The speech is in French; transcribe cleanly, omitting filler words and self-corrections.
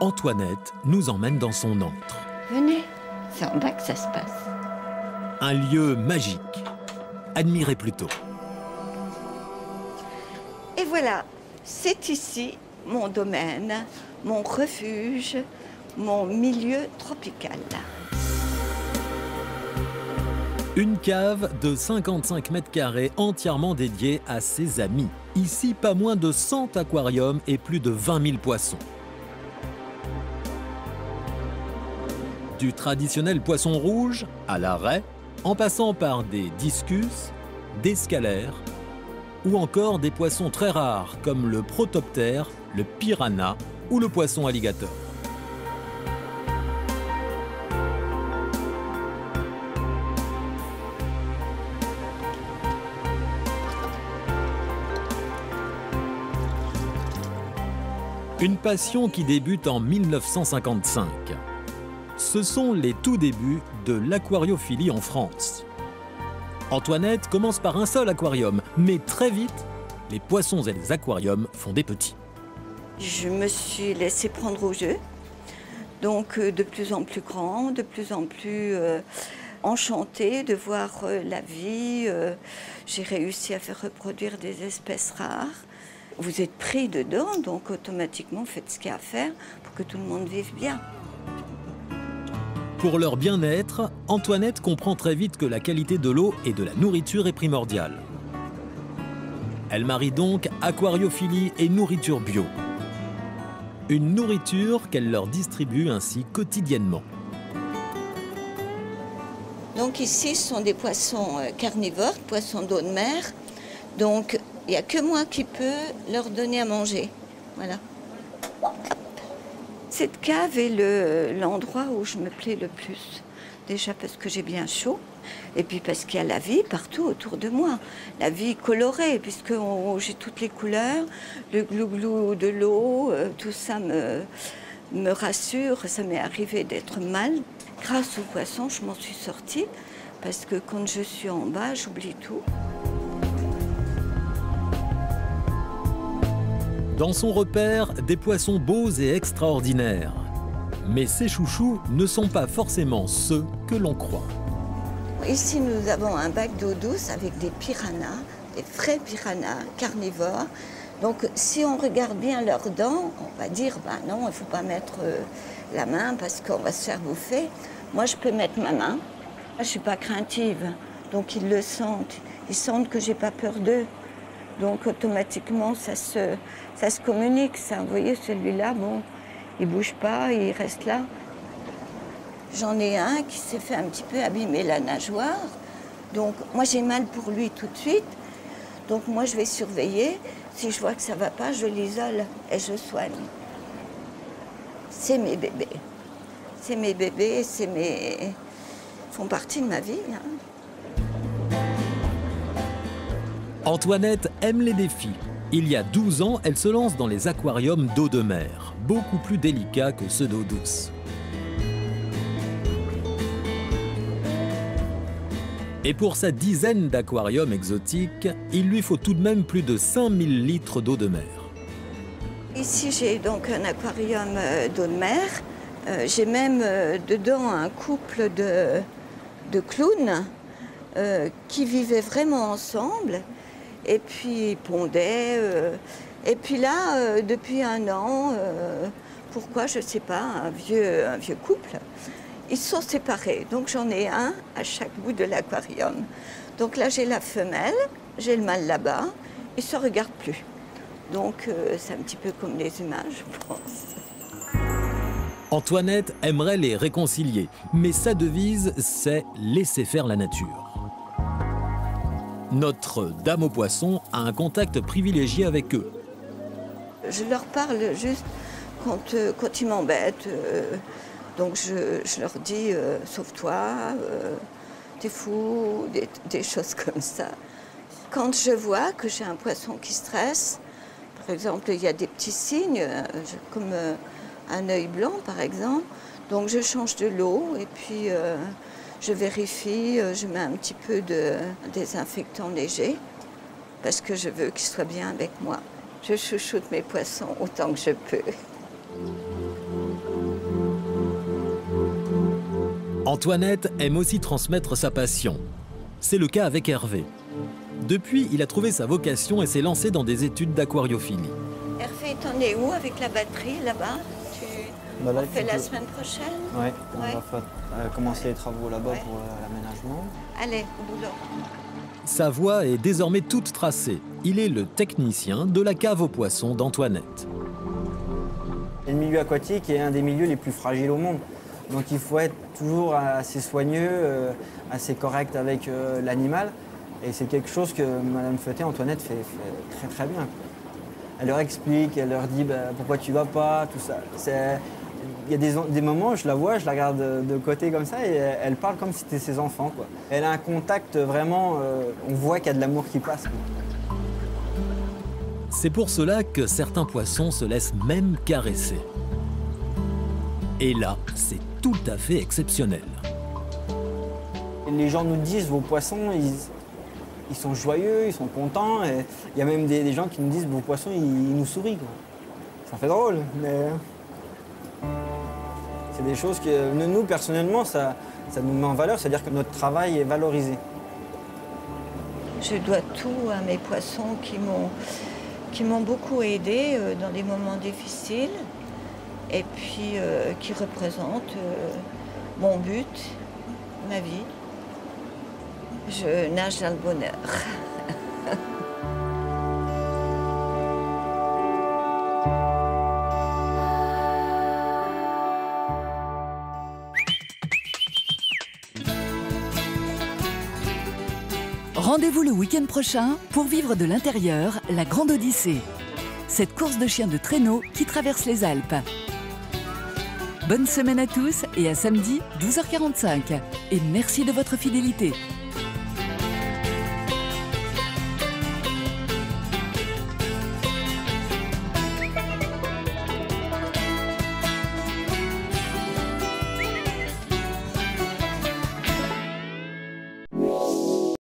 Antoinette nous emmène dans son antre. Venez, c'est en bas que ça se passe. Un lieu magique. Admirez plutôt. Et voilà, c'est ici mon domaine, mon refuge, mon milieu tropical. Une cave de 55 mètres carrés entièrement dédiée à ses amis. Ici, pas moins de 100 aquariums et plus de 20 000 poissons. Du traditionnel poisson rouge à la raie, en passant par des discus, des scalaires ou encore des poissons très rares comme le protoptère, le piranha ou le poisson alligator. Une passion qui débute en 1955. Ce sont les tout débuts de l'aquariophilie en France. Antoinette commence par un seul aquarium, mais très vite, les poissons et les aquariums font des petits. Je me suis laissée prendre au jeu, donc de plus en plus grand, de plus en plus enchantée de voir la vie. J'ai réussi à faire reproduire des espèces rares. Vous êtes pris dedans, donc automatiquement faites ce qu'il y a à faire pour que tout le monde vive bien. Pour leur bien-être, Antoinette comprend très vite que la qualité de l'eau et de la nourriture est primordiale. Elle marie donc aquariophilie et nourriture bio. Une nourriture qu'elle leur distribue ainsi quotidiennement. Donc ici, ce sont des poissons carnivores, poissons d'eau de mer. Donc il n'y a que moi qui peux leur donner à manger. Voilà. Cette cave est l'endroit où je me plais le plus. Déjà parce que j'ai bien chaud, et puis parce qu'il y a la vie partout autour de moi. La vie colorée, puisque j'ai toutes les couleurs, le glou-glou de l'eau, tout ça me rassure. Ça m'est arrivé d'être mal. Grâce aux poissons, je m'en suis sortie, parce que quand je suis en bas, j'oublie tout. Dans son repère, des poissons beaux et extraordinaires. Mais ces chouchous ne sont pas forcément ceux que l'on croit. Ici, nous avons un bac d'eau douce avec des piranhas, des vrais piranhas carnivores. Donc, si on regarde bien leurs dents, on va dire, ben non, il ne faut pas mettre la main parce qu'on va se faire bouffer. Moi, je peux mettre ma main. Je ne suis pas craintive, donc ils le sentent. Ils sentent que je n'ai pas peur d'eux. Donc automatiquement, ça se communique. Ça. Vous voyez, celui-là, bon, il ne bouge pas, il reste là. J'en ai un qui s'est fait un petit peu abîmer la nageoire. Donc moi, j'ai mal pour lui tout de suite. Donc moi, je vais surveiller. Si je vois que ça ne va pas, je l'isole et je soigne. C'est mes bébés. C'est mes bébés, ils font partie de ma vie. Hein. Antoinette aime les défis. Il y a 12 ans, elle se lance dans les aquariums d'eau de mer, beaucoup plus délicats que ceux d'eau douce. Et pour sa dizaine d'aquariums exotiques, il lui faut tout de même plus de 5000 litres d'eau de mer. Ici, j'ai donc un aquarium d'eau de mer. J'ai même dedans un couple de clowns qui vivaient vraiment ensemble. Et puis ils pondaient. Et puis là, depuis un an, pourquoi, je ne sais pas, un vieux couple, ils se sont séparés. Donc j'en ai un à chaque bout de l'aquarium. Donc là, j'ai la femelle, j'ai le mâle là-bas. Ils ne se regardent plus. Donc c'est un petit peu comme les humains, je pense. Antoinette aimerait les réconcilier, mais sa devise, c'est « laisser faire la nature ». Notre dame aux poissons a un contact privilégié avec eux. Je leur parle juste quand ils m'embêtent. Donc je leur dis « sauve-toi, t'es fou », des choses comme ça. Quand je vois que j'ai un poisson qui stresse, par exemple, il y a des petits signes, comme un œil blanc par exemple, donc je change de l'eau et puis je vérifie, je mets un petit peu de désinfectant léger parce que je veux qu'ils soient bien avec moi. Je chouchoute mes poissons autant que je peux. Antoinette aime aussi transmettre sa passion. C'est le cas avec Hervé. Depuis, il a trouvé sa vocation et s'est lancé dans des études d'aquariophilie. Hervé, t'en es où avec la batterie là-bas? Bah là, On fait la semaine prochaine? Ouais, on Ouais. va commencer les travaux là-bas Ouais. pour l'aménagement. Allez, au boulot. Sa voie est désormais toute tracée. Il est le technicien de la cave aux poissons d'Antoinette. Et le milieu aquatique est un des milieux les plus fragiles au monde. Donc il faut être toujours assez soigneux, assez correct avec l'animal. Et c'est quelque chose que Madame Feutet, Antoinette, fait très très bien. Elle leur explique, elle leur dit pourquoi tu vas pas, tout ça. Il y a des moments, je la vois, je la regarde de côté comme ça et elle parle comme si c'était ses enfants, quoi. Elle a un contact vraiment, on voit qu'il y a de l'amour qui passe, quoi. C'est pour cela que certains poissons se laissent même caresser. Et là, c'est tout à fait exceptionnel. Et les gens nous disent, vos poissons, ils sont joyeux, ils sont contents. Et il y a même des gens qui nous disent, vos poissons, ils nous sourient, quoi. Ça fait drôle, mais c'est des choses que nous, personnellement, ça nous met en valeur, c'est-à-dire que notre travail est valorisé. Je dois tout à mes poissons qui m'ont beaucoup aidé dans des moments difficiles et puis qui représentent mon but, ma vie. Je nage dans le bonheur. Rendez-vous le week-end prochain pour vivre de l'intérieur la Grande Odyssée. Cette course de chiens de traîneau qui traverse les Alpes. Bonne semaine à tous et à samedi 12h45. Et merci de votre fidélité.